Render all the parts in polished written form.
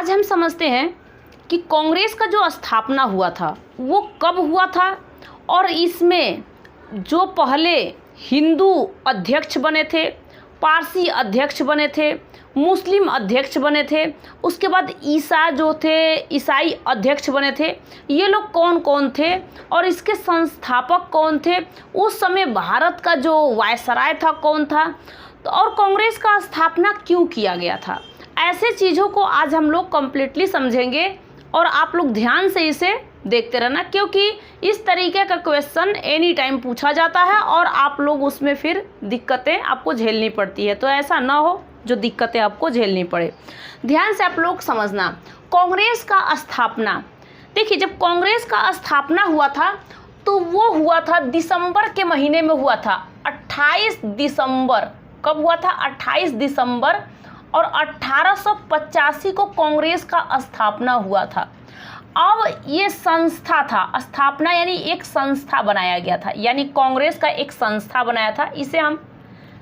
आज हम समझते हैं कि कांग्रेस का जो स्थापना हुआ था वो कब हुआ था और इसमें जो पहले हिंदू अध्यक्ष बने थे, पारसी अध्यक्ष बने थे, मुस्लिम अध्यक्ष बने थे, उसके बाद ईसाई अध्यक्ष बने थे, ये लोग कौन कौन थे और इसके संस्थापक कौन थे, उस समय भारत का जो वायसराय था कौन था, तो और कांग्रेस का स्थापना क्यों किया गया था। ऐसे चीज़ों को आज हम लोग कम्प्लीटली समझेंगे और आप लोग ध्यान से इसे देखते रहना, क्योंकि इस तरीके का क्वेश्चन एनी टाइम पूछा जाता है और आप लोग उसमें फिर दिक्कतें आपको झेलनी पड़ती है। तो ऐसा ना हो जो दिक्कतें आपको झेलनी पड़े। ध्यान से आप लोग समझना, कांग्रेस का स्थापना, देखिए जब कांग्रेस का स्थापना हुआ था तो वो हुआ था दिसंबर के महीने में हुआ था, 28 दिसंबर। कब हुआ था? 28 दिसंबर। और 1885 को कांग्रेस का स्थापना हुआ था। अब ये संस्था था, स्थापना यानी एक संस्था बनाया गया था, यानी कांग्रेस का एक संस्था बनाया था। इसे हम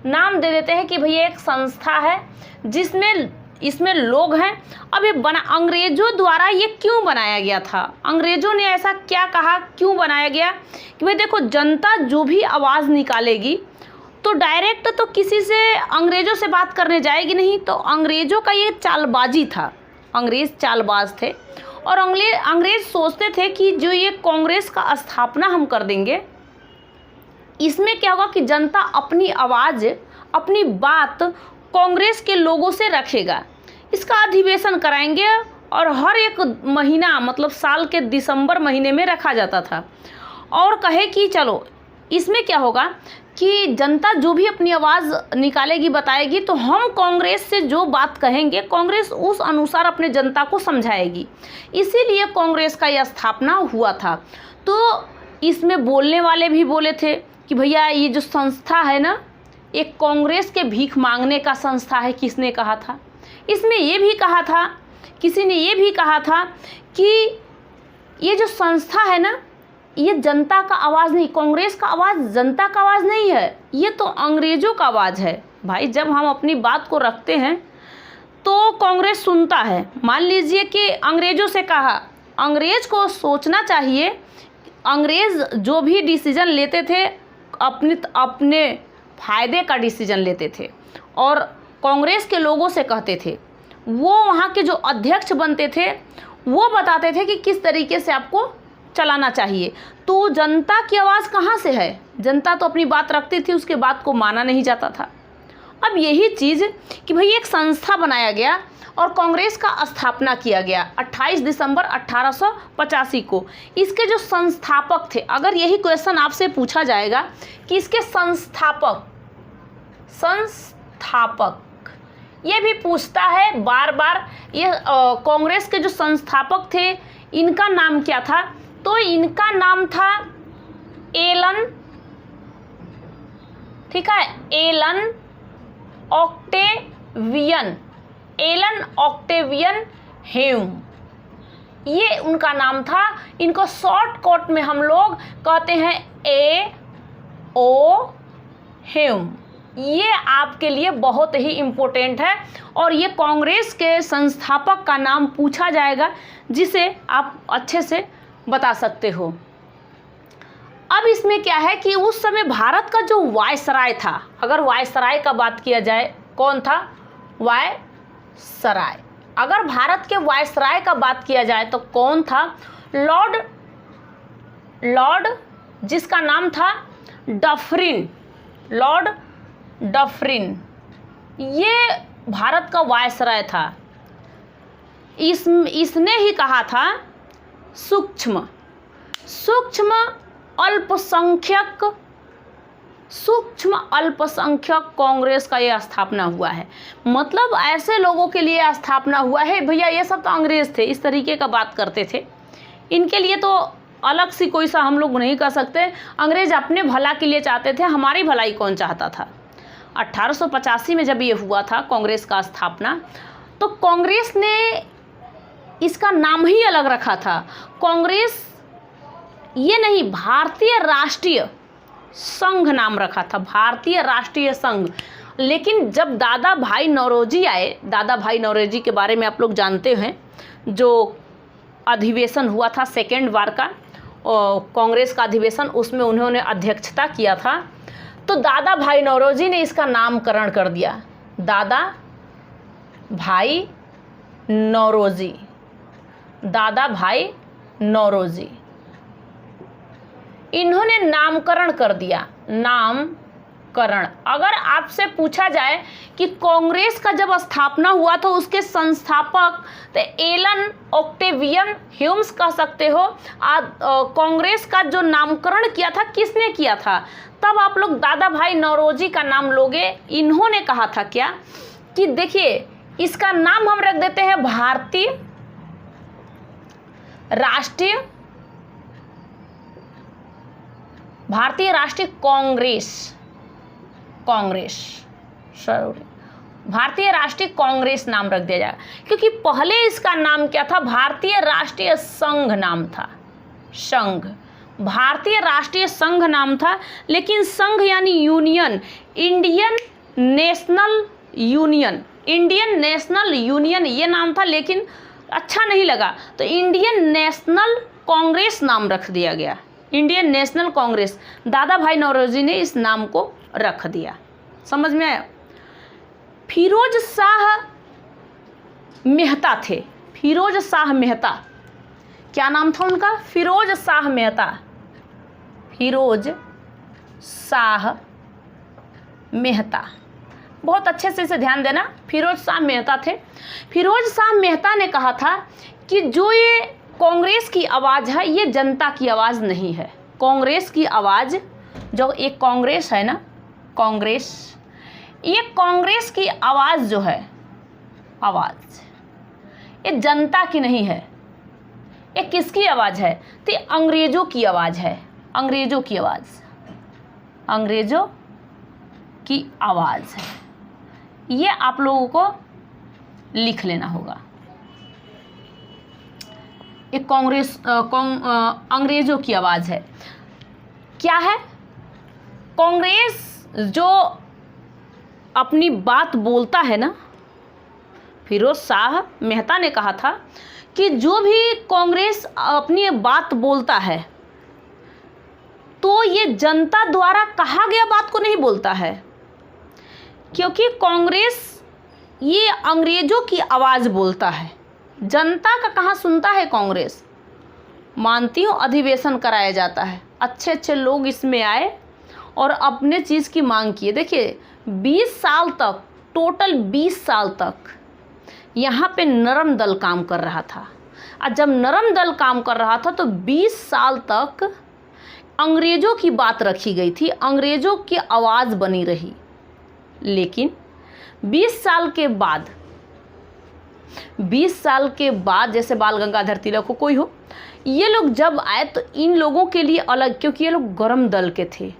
नाम दे देते हैं कि भैया एक संस्था है जिसमें इसमें लोग हैं। अब ये अंग्रेजों द्वारा ये क्यों बनाया गया था? अंग्रेजों ने ऐसा क्या कहा, क्यों बनाया गया कि भाई देखो, जनता जो भी आवाज़ निकालेगी तो डायरेक्ट तो किसी से अंग्रेज़ों से बात करने जाएगी नहीं। तो अंग्रेज़ों का ये चालबाजी था, अंग्रेज़ चालबाज थे और अंग्रेज़ सोचते थे कि जो ये कांग्रेस का स्थापना हम कर देंगे, इसमें क्या होगा कि जनता अपनी आवाज़, अपनी बात कांग्रेस के लोगों से रखेगा। इसका अधिवेशन कराएंगे और हर एक महीना, मतलब साल के दिसंबर महीने में रखा जाता था। और कहे कि चलो इसमें क्या होगा कि जनता जो भी अपनी आवाज़ निकालेगी, बताएगी, तो हम कांग्रेस से जो बात कहेंगे कांग्रेस उस अनुसार अपने जनता को समझाएगी। इसीलिए कांग्रेस का यह स्थापना हुआ था। तो इसमें बोलने वाले भी बोले थे कि भैया ये जो संस्था है ना, एक कांग्रेस के भीख मांगने का संस्था है। किसने कहा था? इसमें ये भी कहा था, किसी ने ये भी कहा था कि ये जो संस्था है ना, ये जनता का आवाज़ नहीं, कांग्रेस का आवाज़ जनता का आवाज़ नहीं है, ये तो अंग्रेज़ों का आवाज़ है। भाई जब हम अपनी बात को रखते हैं तो कांग्रेस सुनता है। मान लीजिए कि अंग्रेज़ों से कहा, अंग्रेज़ को सोचना चाहिए, अंग्रेज़ जो भी डिसीजन लेते थे अपने फ़ायदे का डिसीजन लेते थे और कांग्रेस के लोगों से कहते थे, वो वहाँ के जो अध्यक्ष बनते थे वो बताते थे कि किस तरीके से आपको चलाना चाहिए। तो जनता की आवाज़ कहाँ से है? जनता तो अपनी बात रखती थी, उसके बात को माना नहीं जाता था। अब यही चीज़ कि भाई एक संस्था बनाया गया और कांग्रेस का स्थापना किया गया 28 दिसंबर 1885 को। इसके जो संस्थापक थे, अगर यही क्वेश्चन आपसे पूछा जाएगा कि इसके संस्थापक ये भी पूछता है बार बार, ये कांग्रेस के जो संस्थापक थे इनका नाम क्या था? तो इनका नाम था एलन, ठीक है, एलन ऑक्टेवियन ह्यूम, ये उनका नाम था। इनको शॉर्टकट में हम लोग कहते हैं A.O. ह्यूम। ये आपके लिए बहुत ही इम्पोर्टेंट है और ये कांग्रेस के संस्थापक का नाम पूछा जाएगा, जिसे आप अच्छे से बता सकते हो। अब इसमें क्या है कि उस समय भारत का जो वायसराय था, अगर वायसराय का बात किया जाए, कौन था? वायसराय। अगर भारत के वायसराय का बात किया जाए तो कौन था? लॉर्ड जिसका नाम था डफरिन, लॉर्ड डफरिन, ये भारत का वायसराय था। इसने ही कहा था सूक्ष्म अल्पसंख्यक कांग्रेस का यह स्थापना हुआ है। मतलब ऐसे लोगों के लिए स्थापना हुआ है। भैया ये सब तो अंग्रेज थे, इस तरीके का बात करते थे, इनके लिए तो अलग सी कोई सा हम लोग नहीं कर सकते। अंग्रेज अपने भला के लिए चाहते थे, हमारी भलाई कौन चाहता था? 1885 में जब ये हुआ था कांग्रेस का स्थापना, तो कांग्रेस ने इसका नाम ही अलग रखा था। कांग्रेस ये नहीं, भारतीय राष्ट्रीय संघ नाम रखा था, भारतीय राष्ट्रीय संघ। लेकिन जब दादा भाई नौरोजी आए, दादा भाई नौरोजी के बारे में आप लोग जानते हैं जो अधिवेशन हुआ था सेकेंड बार का कांग्रेस का अधिवेशन, उसमें उन्होंने अध्यक्षता किया था। तो दादा भाई नौरोजी ने इसका नामकरण कर दिया, दादा भाई नौरोजी, दादा भाई नौरोजी, इन्होंने नामकरण कर दिया, नामकरण। अगर आपसे पूछा जाए कि कांग्रेस का जब स्थापना हुआ तो उसके संस्थापक तो एलन ऑक्टेवियन ह्यूम्स कह सकते हो। कांग्रेस का जो नामकरण किया था किसने किया था, तब आप लोग दादा भाई नौरोजी का नाम लोगे। इन्होंने कहा था क्या कि देखिए इसका नाम हम रख देते हैं भारतीय राष्ट्रीय कांग्रेस, भारतीय राष्ट्रीय कांग्रेस नाम रख दिया जाएगा, क्योंकि पहले इसका नाम क्या था, भारतीय राष्ट्रीय संघ नाम था, संघ, भारतीय राष्ट्रीय संघ नाम था। लेकिन संघ यानी यूनियन, इंडियन नेशनल यूनियन ये नाम था, लेकिन अच्छा नहीं लगा तो इंडियन नेशनल कांग्रेस नाम रख दिया गया, इंडियन नेशनल कांग्रेस। दादा भाई नौरोजी ने इस नाम को रख दिया, समझ में आया। फिरोज शाह मेहता थे, फिरोज शाह मेहता, क्या नाम था उनका, फिरोज शाह मेहता, फिरोज शाह मेहता, बहुत अच्छे से इसे ध्यान देना, फिरोज शाह मेहता थे। फिरोज शाह मेहता ने कहा था कि जो ये कांग्रेस की आवाज़ है ये जनता की आवाज़ नहीं है, कांग्रेस की आवाज़, जो एक कांग्रेस है ना, कांग्रेस, ये कांग्रेस की आवाज़ जो है, आवाज़ ये जनता की नहीं है, ये किसकी आवाज़ है, तो ये अंग्रेज़ों की आवाज़ है, अंग्रेज़ों की आवाज़, अंग्रेज़ों की आवाज़ है। ये आप लोगों को लिख लेना होगा, एक कांग्रेस अंग्रेज़ों की आवाज़ है। क्या है, कांग्रेस जो अपनी बात बोलता है ना, फिरोज शाह मेहता ने कहा था कि जो भी कांग्रेस अपनी बात बोलता है तो ये जनता द्वारा कहा गया बात को नहीं बोलता है, क्योंकि कांग्रेस ये अंग्रेज़ों की आवाज़ बोलता है, जनता का कहाँ सुनता है कांग्रेस। मानती हूँ अधिवेशन कराया जाता है, अच्छे अच्छे लोग इसमें आए और अपने चीज़ की मांग किए। देखिए 20 साल तक, टोटल 20 साल तक यहाँ पे नरम दल काम कर रहा था, और जब नरम दल काम कर रहा था तो 20 साल तक अंग्रेज़ों की बात रखी गई थी, अंग्रेज़ों की आवाज़ बनी रही। लेकिन 20 साल के बाद जैसे बाल गंगाधर तिलक हो, कोई हो, ये लोग जब आए तो इन लोगों के लिए अलग, क्योंकि ये लोग गरम दल के थे,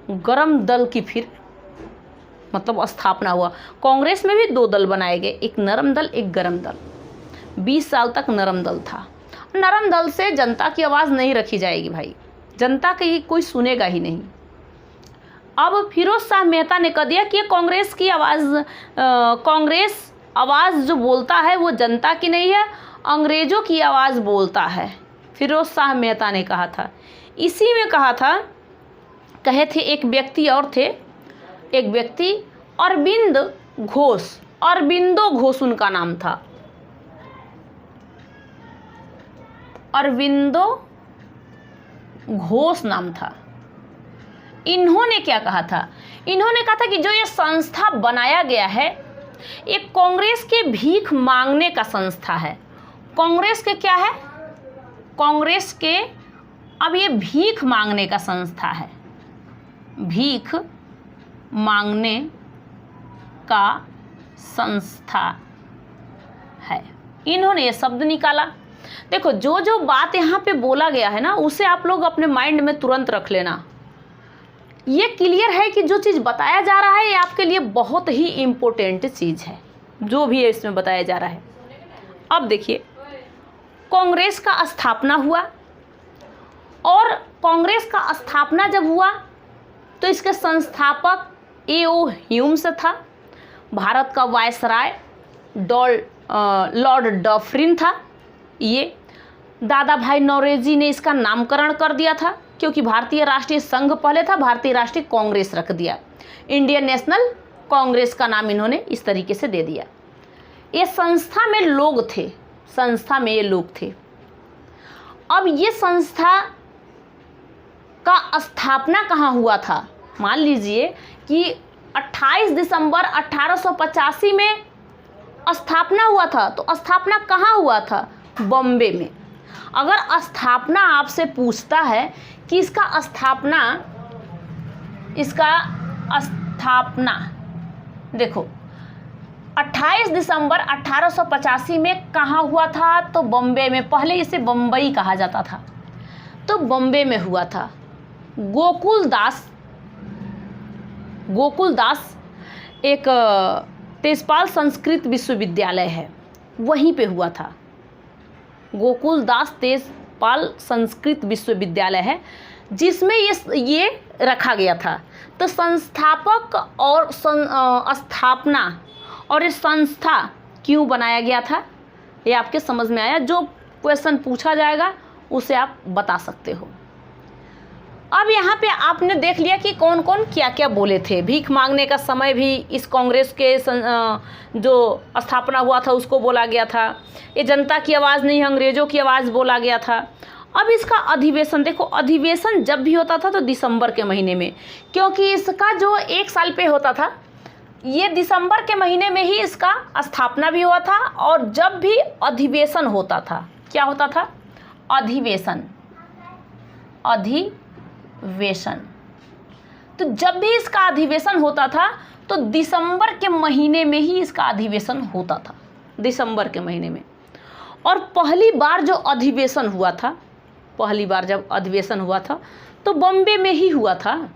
गरम दल की फिर मतलब स्थापना हुआ। कांग्रेस में भी 2 दल बनाए गए, एक नरम दल, एक गरम दल। 20 साल तक नरम दल था। नरम दल से जनता की आवाज़ नहीं रखी जाएगी भाई, जनता की कोई सुनेगा ही नहीं। अब फिरोज शाह मेहता ने कह दिया कि कांग्रेस की आवाज़, कांग्रेस आवाज़ जो बोलता है वो जनता की नहीं है, अंग्रेज़ों की आवाज़ बोलता है, फिरोज शाह मेहता ने कहा था। इसी में कहा था, कहे थे एक व्यक्ति और थे, एक व्यक्ति अरविंद घोष, अरविंदो घोष उनका नाम था, अरविंदो घोष नाम था। इन्होंने क्या कहा था, इन्होंने कहा था कि जो ये संस्था बनाया गया है ये कांग्रेस के भीख मांगने का संस्था है। कांग्रेस के क्या है, कांग्रेस के अब ये भीख मांगने का संस्था है, भीख मांगने का संस्था है। इन्होंने ये शब्द निकाला। देखो जो जो बात यहाँ पे बोला गया है ना, उसे आप लोग अपने माइंड में तुरंत रख लेना। ये क्लियर है कि जो चीज़ बताया जा रहा है ये आपके लिए बहुत ही इम्पोर्टेंट चीज़ है, जो भी है इसमें बताया जा रहा है। अब देखिए कांग्रेस का स्थापना हुआ, और कांग्रेस का स्थापना जब हुआ तो इसके संस्थापक A.O. ह्यूम्स था, भारत का वायसराय लॉर्ड डफरिन था। ये दादा भाई नौरोजी ने इसका नामकरण कर दिया था, क्योंकि भारतीय राष्ट्रीय संघ पहले था, भारतीय राष्ट्रीय कांग्रेस रख दिया, इंडियन नेशनल कांग्रेस का नाम इन्होंने इस तरीके से दे दिया। ये संस्था में लोग थे, संस्था में ये लोग थे। अब ये संस्था का स्थापना कहाँ हुआ था? मान लीजिए कि 28 दिसंबर 1885 में स्थापना हुआ था, तो स्थापना कहाँ हुआ था? बॉम्बे में। अगर स्थापना आपसे पूछता है कि इसका स्थापना देखो 28 दिसंबर 1885 में कहाँ हुआ था? तो बॉम्बे में। पहले इसे बम्बई कहा जाता था, तो बॉम्बे में हुआ था। गोकुल दास एक तेजपाल संस्कृत विश्वविद्यालय है, वहीं पे हुआ था। गोकुल दास तेजपाल संस्कृत विश्वविद्यालय है, जिसमें ये रखा गया था। तो संस्थापक और स्थापना और ये संस्था क्यों बनाया गया था, ये आपके समझ में आया? जो क्वेश्चन पूछा जाएगा उसे आप बता सकते हो। अब यहाँ पे आपने देख लिया कि कौन कौन क्या क्या बोले थे। भीख मांगने का समय भी इस कांग्रेस के जो स्थापना हुआ था उसको बोला गया था। ये जनता की आवाज़ नहीं, अंग्रेज़ों की आवाज़ बोला गया था। अब इसका अधिवेशन देखो, अधिवेशन जब भी होता था तो दिसंबर के महीने में, क्योंकि इसका जो 1 साल पे होता था, ये दिसंबर के महीने में ही इसका स्थापना भी हुआ था। और जब भी अधिवेशन होता था, क्या होता था? अधिवेशन। तो जब भी इसका अधिवेशन होता था तो दिसंबर के महीने में ही इसका अधिवेशन होता था, दिसंबर के महीने में। और पहली बार जो अधिवेशन हुआ था, पहली बार जब अधिवेशन हुआ था तो बॉम्बे में ही हुआ था।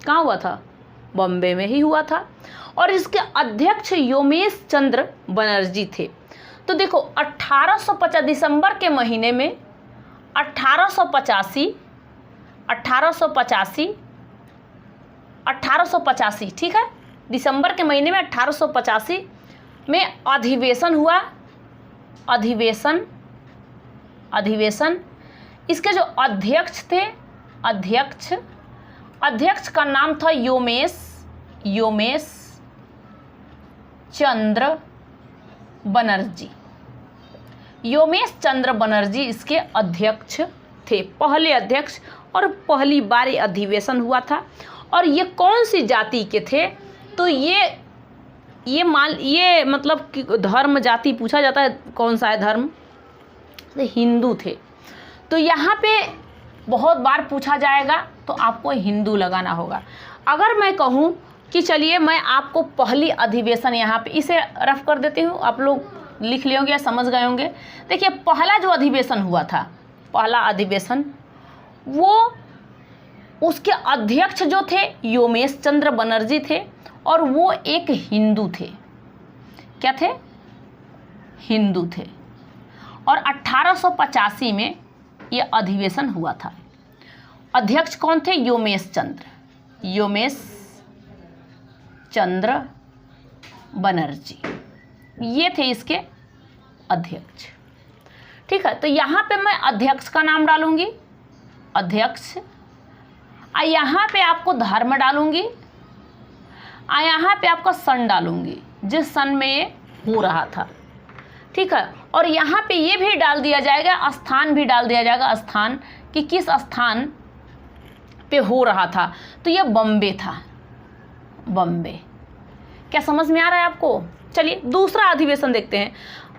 कहाँ हुआ था? बॉम्बे में ही हुआ था। और इसके अध्यक्ष योमेश चंद्र बनर्जी थे। तो देखो 1850 दिसंबर के महीने में 1885 ठीक है, दिसंबर के महीने में 1885 में अधिवेशन हुआ। अधिवेशन इसके जो अध्यक्ष थे, अध्यक्ष का नाम था योमेश चंद्र बनर्जी। योमेश चंद्र बनर्जी इसके अध्यक्ष थे, पहले अध्यक्ष, और पहली बार ये अधिवेशन हुआ था। और ये कौन सी जाति के थे? तो ये मतलब कि धर्म जाति पूछा जाता है, कौन सा है धर्म? तो हिंदू थे। तो यहाँ पे बहुत बार पूछा जाएगा तो आपको हिंदू लगाना होगा। अगर मैं कहूँ कि चलिए मैं आपको पहली अधिवेशन, यहाँ पे इसे रफ कर देती हूँ, आप लोग लिख लिए होंगे या समझ गए होंगे। देखिए पहला जो अधिवेशन हुआ था, पहला अधिवेशन, वो उसके अध्यक्ष जो थे योमेश चंद्र बनर्जी थे, और वो एक हिंदू थे। क्या थे? हिंदू थे। और 1885 में ये अधिवेशन हुआ था। अध्यक्ष कौन थे? योमेश चंद्र बनर्जी, ये थे इसके अध्यक्ष। ठीक है, तो यहाँ पे मैं अध्यक्ष का नाम डालूंगी, अध्यक्ष, और यहाँ पे आपको धर्म डालूंगी, और यहाँ पे आपका सन डालूंगी, जिस सन में ये हो रहा था। ठीक है, और यहाँ पे ये भी डाल दिया जाएगा, स्थान भी डाल दिया जाएगा, स्थान कि किस स्थान पे हो रहा था। तो ये बॉम्बे था, बॉम्बे। क्या समझ में आ रहा है आपको? चलिए दूसरा अधिवेशन देखते हैं।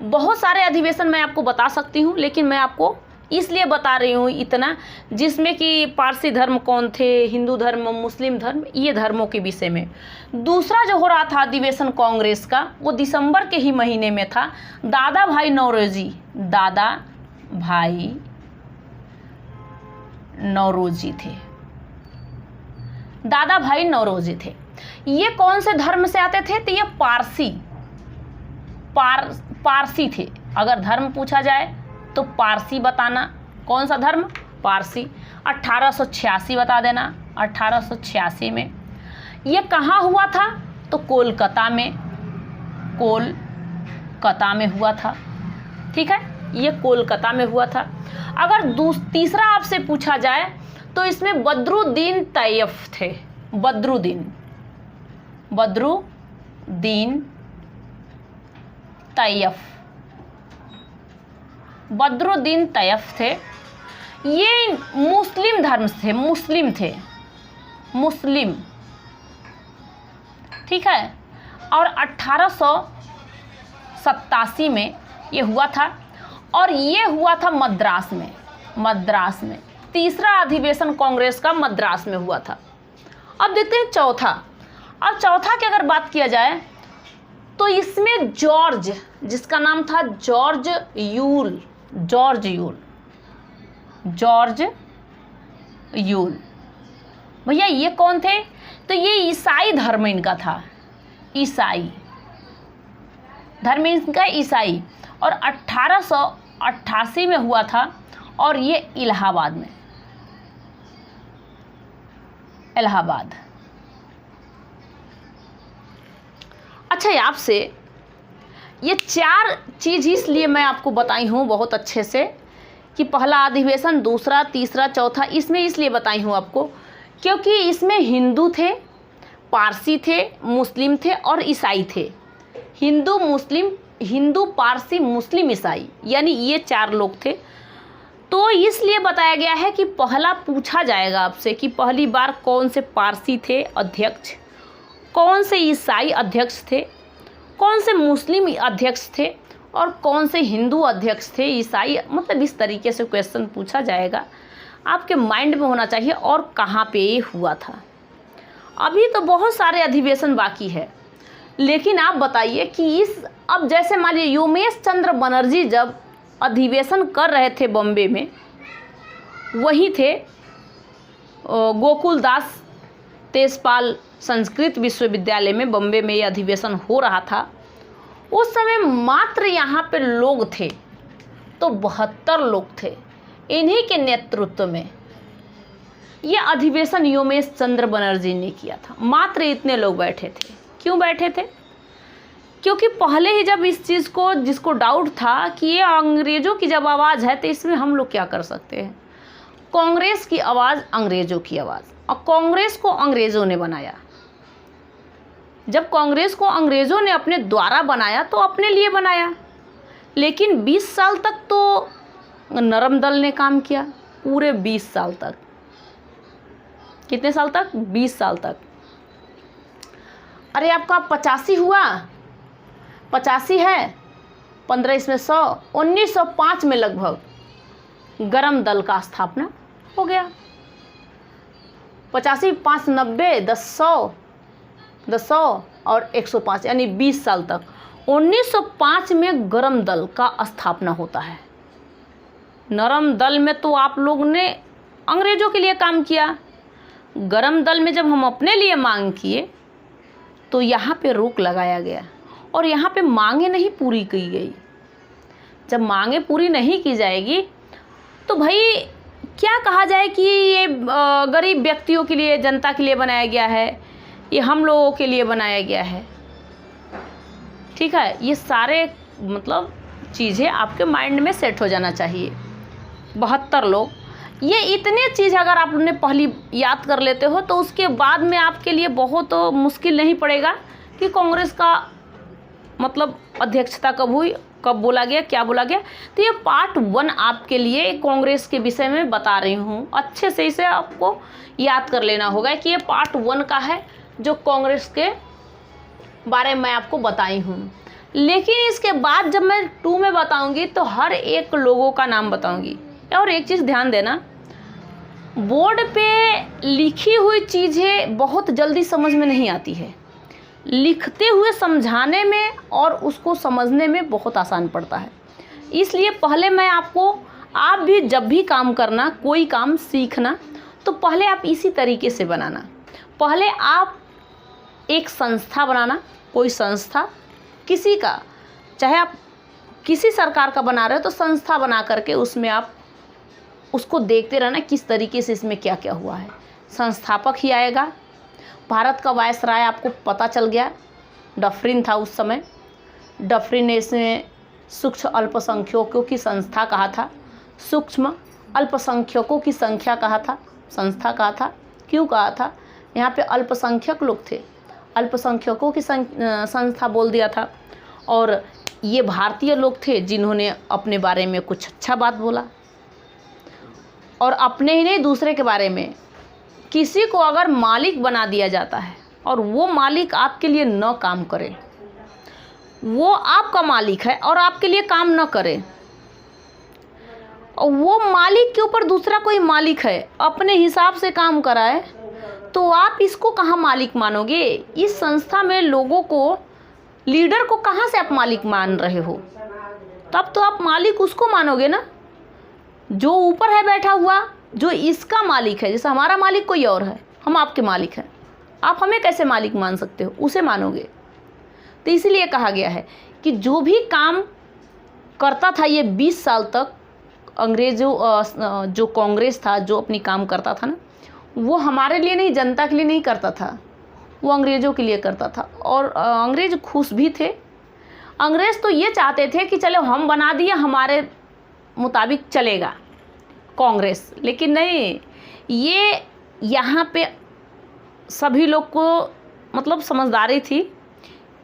बहुत सारे अधिवेशन मैं आपको बता सकती हूँ, लेकिन मैं आपको इसलिए बता रही हूँ इतना, जिसमें कि पारसी धर्म कौन थे, हिंदू धर्म, मुस्लिम धर्म, ये धर्मों के विषय में। दूसरा जो हो रहा था अधिवेशन कांग्रेस का, वो दिसंबर के ही महीने में था। दादा भाई नौरोजी थे। ये कौन से धर्म से आते थे? तो ये पारसी थे। अगर धर्म पूछा जाए तो पारसी बताना। कौन सा धर्म? पारसी। 1886 बता देना। 1886 में ये कहाँ हुआ था? तो कोलकाता में। कोलकाता में हुआ था। ठीक है, ये कोलकाता में हुआ था। अगर तीसरा आपसे पूछा जाए तो इसमें बदरुद्दीन तैयब थे। बदरुद्दीन तैयब, बदरुद्दीन तैयब थे। ये मुस्लिम धर्म से, मुस्लिम। ठीक है, और 1887 में ये हुआ था, और ये हुआ था मद्रास में। तीसरा अधिवेशन कांग्रेस का मद्रास में हुआ था। अब देखते हैं चौथा। अब चौथा की अगर बात किया जाए तो इसमें जॉर्ज, जिसका नाम था जॉर्ज यूल। भैया ये कौन थे? तो ये ईसाई धर्म इनका था, ईसाई धर्म इनका ईसाई, और 1888 में हुआ था, और ये इलाहाबाद में, इलाहाबाद। अच्छा, आपसे ये 4 चीज़ इसलिए मैं आपको बताई हूँ बहुत अच्छे से कि पहला अधिवेशन, दूसरा, तीसरा, चौथा, इसमें इसलिए बताई हूँ आपको क्योंकि इसमें हिंदू थे, पारसी थे, मुस्लिम थे और ईसाई थे। हिंदू, पारसी, मुस्लिम, ईसाई, यानी ये 4 लोग थे। तो इसलिए बताया गया है कि पहला पूछा जाएगा आपसे कि पहली बार कौन से पारसी थे अध्यक्ष, कौन से ईसाई अध्यक्ष थे, कौन से मुस्लिम अध्यक्ष थे, और कौन से हिंदू अध्यक्ष थे, ईसाई, मतलब इस तरीके से क्वेश्चन पूछा जाएगा। आपके माइंड में होना चाहिए और कहाँ पे ये हुआ था। अभी तो बहुत सारे अधिवेशन बाकी है, लेकिन आप बताइए कि अब जैसे मान लीजिए उमेश चंद्र बनर्जी जब अधिवेशन कर रहे थे बॉम्बे में, वही थे गोकुल दास तेजपाल संस्कृत विश्वविद्यालय में, बॉम्बे में ये अधिवेशन हो रहा था। उस समय मात्र यहाँ पे लोग थे तो 72 लोग थे। इन्हीं के नेतृत्व में ये अधिवेशन उमेश चंद्र बनर्जी ने किया था। मात्र इतने लोग बैठे थे। क्यों बैठे थे? क्योंकि पहले ही जब इस चीज़ को, जिसको डाउट था कि ये अंग्रेज़ों की जब आवाज़ है तो इसमें हम लोग क्या कर सकते हैं, कांग्रेस की आवाज़, अंग्रेज़ों की आवाज़, और कांग्रेस को अंग्रेज़ों ने बनाया। जब कांग्रेस को अंग्रेज़ों ने अपने द्वारा बनाया तो अपने लिए बनाया, लेकिन 20 साल तक तो नरम दल ने काम किया, पूरे 20 साल तक। कितने साल तक? 20 साल तक। अरे आपका 85 हुआ, 85 है, 15 इसमें 100, 1905 में लगभग गरम दल का स्थापना हो गया। 85, 5, 90, 10, और 105, यानी 20 साल तक। 1905 में गरम दल का स्थापना होता है। नरम दल में तो आप लोग ने अंग्रेज़ों के लिए काम किया, गरम दल में जब हम अपने लिए मांग किए तो यहाँ पे रोक लगाया गया और यहाँ पे मांगे नहीं पूरी की गई। जब मांगे पूरी नहीं की जाएगी तो भाई क्या कहा जाए कि ये गरीब व्यक्तियों के लिए, जनता के लिए बनाया गया है, ये हम लोगों के लिए बनाया गया है। ठीक है, ये सारे मतलब चीज़ें आपके माइंड में सेट हो जाना चाहिए। 72 लोग, ये इतने चीज़ अगर आपने पहली याद कर लेते हो तो उसके बाद में आपके लिए बहुत मुश्किल नहीं पड़ेगा कि कांग्रेस का मतलब अध्यक्षता कब हुई, कब बोला गया, क्या बोला गया। तो ये पार्ट 1 आपके लिए कांग्रेस के विषय में बता रही हूँ। अच्छे से इसे आपको याद कर लेना होगा कि ये पार्ट 1 का है जो कांग्रेस के बारे में मैं आपको बताई हूँ। लेकिन इसके बाद जब मैं 2 में बताऊँगी तो हर एक लोगों का नाम बताऊँगी। और एक चीज़ ध्यान देना, बोर्ड पे लिखी हुई चीज़ें बहुत जल्दी समझ में नहीं आती है, लिखते हुए समझाने में और उसको समझने में बहुत आसान पड़ता है। इसलिए पहले मैं आपको, आप भी जब भी काम करना, कोई काम सीखना, तो पहले आप इसी तरीके से बनाना। पहले आप एक संस्था बनाना, कोई संस्था किसी का, चाहे आप किसी सरकार का बना रहे हो तो संस्था बना करके उसमें आप उसको देखते रहना किस तरीके से इसमें क्या क्या हुआ है। संस्थापक ही आएगा। भारत का वायसराय आपको पता चल गया, डफरिन था उस समय। डफरिनेस ने सूक्ष्म अल्पसंख्यकों की संस्था कहा था, सूक्ष्म अल्पसंख्यकों की संख्या कहा था, संस्था कहा था। क्यों कहा था? यहाँ पे अल्पसंख्यक लोग थे, अल्पसंख्यकों की संस्था बोल दिया था। और ये भारतीय लोग थे जिन्होंने अपने बारे में कुछ अच्छा बात बोला, और अपने ही नहीं दूसरे के बारे में। किसी को अगर मालिक बना दिया जाता है और वो मालिक आपके लिए न काम करे, वो आपका मालिक है और आपके लिए काम न करे, और वो मालिक के ऊपर दूसरा कोई मालिक है अपने हिसाब से काम कराए, तो आप इसको कहाँ मालिक मानोगे? इस संस्था में लोगों को, लीडर को कहाँ से आप मालिक मान रहे हो? तब तो आप मालिक उसको मानोगे ना जो ऊपर है बैठा हुआ, जो इसका मालिक है। जैसे हमारा मालिक कोई और है, हम आपके मालिक हैं, आप हमें कैसे मालिक मान सकते हो? उसे मानोगे। तो इसीलिए कहा गया है कि जो भी काम करता था ये 20 साल तक अंग्रेजों, जो कांग्रेस था, जो अपनी काम करता था ना, वो हमारे लिए नहीं, जनता के लिए नहीं करता था, वो अंग्रेज़ों के लिए करता था। और अंग्रेज़ खुश भी थे। अंग्रेज़ तो ये चाहते थे कि चलो हम बना दिए, हमारे मुताबिक चलेगा कांग्रेस, लेकिन नहीं, ये यहाँ पे सभी लोग को मतलब समझदारी थी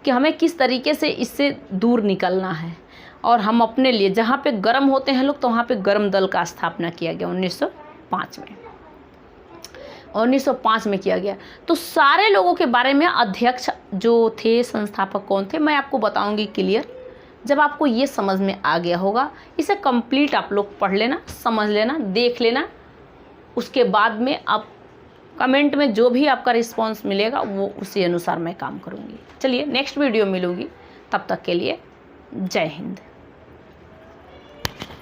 कि हमें किस तरीके से इससे दूर निकलना है, और हम अपने लिए, जहाँ पे गर्म होते हैं लोग, तो वहाँ पे गर्म दल का स्थापना किया गया 1905 में। 1905 में किया गया। तो सारे लोगों के बारे में अध्यक्ष जो थे, संस्थापक कौन थे, मैं आपको बताऊंगी क्लियर। जब आपको ये समझ में आ गया होगा, इसे कंप्लीट आप लोग पढ़ लेना, समझ लेना, देख लेना। उसके बाद में आप कमेंट में जो भी आपका रिस्पांस मिलेगा वो उसी अनुसार मैं काम करूँगी। चलिए नेक्स्ट वीडियो मिलूँगी, तब तक के लिए जय हिंद।